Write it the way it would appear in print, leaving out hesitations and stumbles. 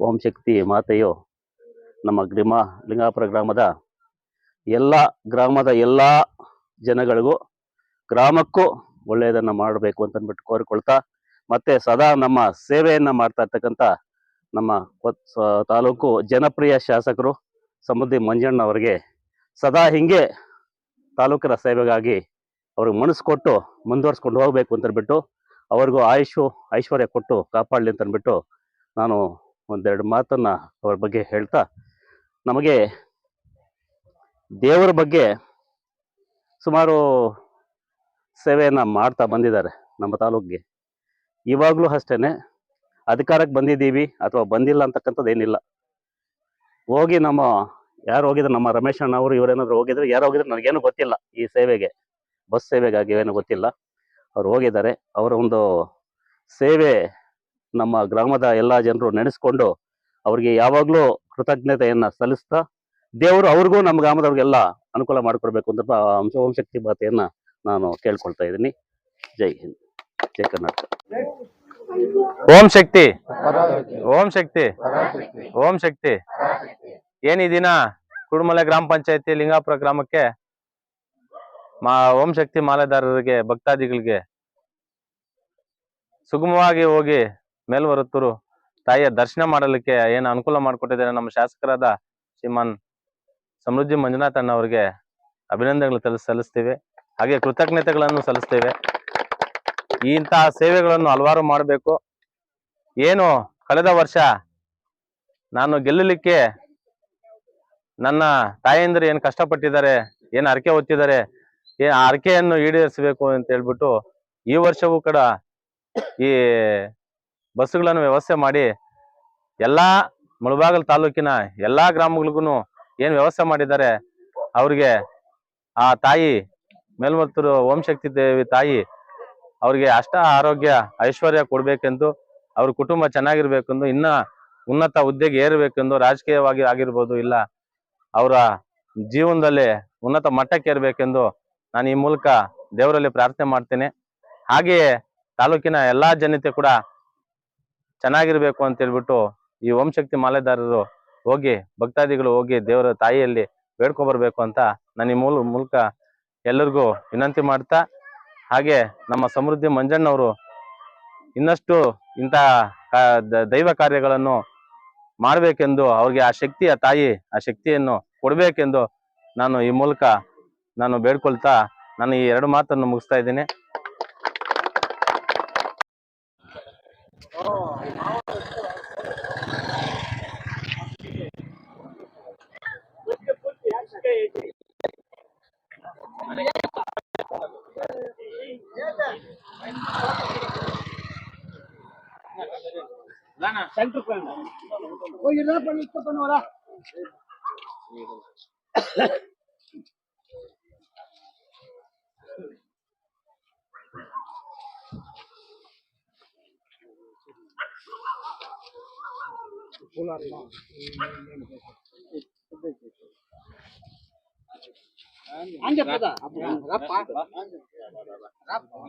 ಓಂ ಶಕ್ತಿ ಮಾತೆಯು ನಮ್ಮ ಲಿಂಗಾಪುರ ಗ್ರಾಮದ ಎಲ್ಲ ಜನಗಳಿಗೂ ಗ್ರಾಮಕ್ಕೂ ಒಳ್ಳೆಯದನ್ನು ಮಾಡಬೇಕು ಅಂತಂದ್ಬಿಟ್ಟು ಕೋರಿಕೊಳ್ತಾ, ಮತ್ತೆ ಸದಾ ನಮ್ಮ ಸೇವೆಯನ್ನು ಮಾಡ್ತಾ ಇರ್ತಕ್ಕಂಥ ನಮ್ಮ ತಾಲೂಕು ಜನಪ್ರಿಯ ಶಾಸಕರು ಸಮೃದ್ಧಿ ಮಂಜಣ್ಣ ಅವರಿಗೆ ಸದಾ ಹಿಂಗೆ ತಾಲೂಕಿನ ಸೇವೆಗಾಗಿ ಅವ್ರಿಗೆ ಮನಸ್ಸು ಕೊಟ್ಟು ಮುಂದುವರ್ಸ್ಕೊಂಡು ಹೋಗಬೇಕು ಅಂತಂದ್ಬಿಟ್ಟು ಅವ್ರಿಗೂ ಐಶ್ವರ್ಯ ಕೊಟ್ಟು ಕಾಪಾಡಲಿ ಅಂತಂದ್ಬಿಟ್ಟು ನಾನು ಒಂದೆರಡು ಮಾತನ್ನು ಅವ್ರ ಬಗ್ಗೆ ಹೇಳ್ತಾ, ನಮಗೆ ದೇವರ ಬಗ್ಗೆ ಸುಮಾರು ಸೇವೆಯನ್ನು ಮಾಡ್ತಾ ಬಂದಿದ್ದಾರೆ ನಮ್ಮ ತಾಲೂಕಿಗೆ. ಇವಾಗಲೂ ಅಷ್ಟೇ, ಅಧಿಕಾರಕ್ಕೆ ಬಂದಿದ್ದೀವಿ ಅಥವಾ ಬಂದಿಲ್ಲ ಅಂತಕ್ಕಂಥದ್ದು ಏನಿಲ್ಲ. ಹೋಗಿ ಯಾರು ಹೋಗಿದ್ರು, ನಮ್ಮ ರಮೇಶ್ ಅಣ್ಣ ಅವರು ಇವರೇನಾದ್ರು ಹೋಗಿದ್ರು, ಯಾರು ಹೋಗಿದ್ರು ನನಗೇನು ಗೊತ್ತಿಲ್ಲ. ಈ ಸೇವೆಗೆ, ಬಸ್ ಸೇವೆಗಾಗಿ ಏನೂ ಗೊತ್ತಿಲ್ಲ. ಅವ್ರು ಹೋಗಿದ್ದಾರೆ. ಅವರ ಒಂದು ಸೇವೆ ನಮ್ಮ ಗ್ರಾಮದ ಎಲ್ಲ ಜನರು ನೆನೆಸ್ಕೊಂಡು ಅವ್ರಿಗೆ ಯಾವಾಗಲೂ ಕೃತಜ್ಞತೆಯನ್ನು ಸಲ್ಲಿಸ್ತಾ, ದೇವರು ಅವ್ರಿಗೂ ನಮ್ಮ ಗ್ರಾಮದವ್ರಿಗೆಲ್ಲ ಅನುಕೂಲ ಮಾಡಿಕೊಡ್ಬೇಕು ಅಂತ ಓಂ ಶಕ್ತಿ ಮಾತೆಯನ್ನು ನಾನು ಕೇಳ್ಕೊಳ್ತಾ ಇದ್ದೀನಿ. ಜೈ ಹಿಂದ್, ಜೈ ಕರ್ನಾಟಕ. ಓಂ ಶಕ್ತಿ, ಓಂ ಶಕ್ತಿ, ಓಂ ಶಕ್ತಿ. ಈ ದಿನ ಕುಡುಮಲೆ ಗ್ರಾಮ ಪಂಚಾಯತಿ ಲಿಂಗಾಪುರ ಗ್ರಾಮಕ್ಕೆ ಓಂ ಶಕ್ತಿ ಮಾಲೆದಾರರಿಗೆ, ಭಕ್ತಾದಿಗಳಿಗೆ ಸುಗಮವಾಗಿ ಹೋಗಿ ಮೇಲ್ವರತ್ತೂರು ತಾಯಿಯ ದರ್ಶನ ಮಾಡಲಿಕ್ಕೆ ಏನು ಅನುಕೂಲ ಮಾಡಿಕೊಟ್ಟಿದ್ದಾರೆ ನಮ್ಮ ಶಾಸಕರಾದ ಶ್ರೀಮಾನ್ ಸಮೃದ್ಧಿ ಮಂಜುನಾಥ್ ಅಣ್ಣ ಅವರಿಗೆ ಅಭಿನಂದನೆಗಳು ಸಲ್ಲಿಸ್ತೇವೆ. ಹಾಗೆ ಕೃತಜ್ಞತೆಗಳನ್ನು ಸಲ್ಲಿಸ್ತೇವೆ. ಇಂತಹ ಸೇವೆಗಳನ್ನು ಹಲವಾರು ಮಾಡಬೇಕು. ಏನು ಕಳೆದ ವರ್ಷ ನಾನು ಗೆಲ್ಲಲಿಕ್ಕೆ ನನ್ನ ತಾಯಂದಿರು ಏನು ಕಷ್ಟಪಟ್ಟಿದ್ದಾರೆ, ಏನು ಹರಕೆ ಹೊತ್ತಿದ್ದಾರೆ, ಆ ಹರಕೆಯನ್ನು ಈಡೇರಿಸಬೇಕು ಅಂತ ಹೇಳ್ಬಿಟ್ಟು ಈ ವರ್ಷವೂ ಕೂಡ ಈ ಬಸ್ಸುಗಳನ್ನು ವ್ಯವಸ್ಥೆ ಮಾಡಿ ಎಲ್ಲಾ ಮುಳಬಾಗಿಲು ತಾಲೂಕಿನ ಎಲ್ಲಾ ಗ್ರಾಮಗಳಿಗೂ ಏನು ವ್ಯವಸ್ಥೆ ಮಾಡಿದ್ದಾರೆ, ಅವ್ರಿಗೆ ಆ ತಾಯಿ ಮೇಲ್ಮತ್ತೂರು ಓಂ ಶಕ್ತಿ ದೇವಿ ತಾಯಿ ಅವ್ರಿಗೆ ಅಷ್ಟ ಆರೋಗ್ಯ ಐಶ್ವರ್ಯ ಕೊಡ್ಬೇಕೆಂದು, ಅವ್ರ ಕುಟುಂಬ ಚೆನ್ನಾಗಿರ್ಬೇಕೆಂದು, ಇನ್ನ ಉನ್ನತ ಹುದ್ದೆಗೆ ಏರಬೇಕೆಂದು, ರಾಜಕೀಯವಾಗಿ ಆಗಿರ್ಬೋದು, ಇಲ್ಲ ಅವರ ಜೀವನದಲ್ಲಿ ಉನ್ನತ ಮಟ್ಟಕ್ಕೆ ಏರ್ಬೇಕೆಂದು ನಾನು ಈ ಮೂಲಕ ದೇವರಲ್ಲಿ ಪ್ರಾರ್ಥನೆ ಮಾಡ್ತೇನೆ. ಹಾಗೆಯೇ ತಾಲೂಕಿನ ಎಲ್ಲಾ ಜನತೆ ಕೂಡ ಚೆನ್ನಾಗಿರ್ಬೇಕು ಅಂತ ಹೇಳ್ಬಿಟ್ಟು ಈ ಓಂ ಶಕ್ತಿ ಮಾಲೆದಾರರು ಹೋಗಿ, ಭಕ್ತಾದಿಗಳು ಹೋಗಿ ದೇವರ ತಾಯಿಯಲ್ಲಿ ಬೇಡ್ಕೊ ಬರ್ಬೇಕು ಅಂತ ನಾನು ಈ ಮೂಲಕ ಎಲ್ಲರಿಗೂ ವಿನಂತಿ ಮಾಡ್ತಾ, ಹಾಗೆ ನಮ್ಮ ಸಮೃದ್ಧಿ ಮಂಜಣ್ಣವರು ಇನ್ನಷ್ಟು ಇಂಥ ದೈವ ಕಾರ್ಯಗಳನ್ನು ಮಾಡಬೇಕೆಂದು, ಅವ್ರಿಗೆ ಆ ಶಕ್ತಿಯ ತಾಯಿ ಆ ಶಕ್ತಿಯನ್ನು ಕೊಡಬೇಕೆಂದು ನಾನು ಈ ಮೂಲಕ ನಾನು ಬೇಡ್ಕೊಳ್ತಾ ನಾನು ಈ ಎರಡು ಮಾತನ್ನು ಮುಗಿಸ್ತಾ ಇದ್ದೀನಿ. सेंटर पे वो ये ना पर इसको तो वाला Anja pada, rapa, rapa,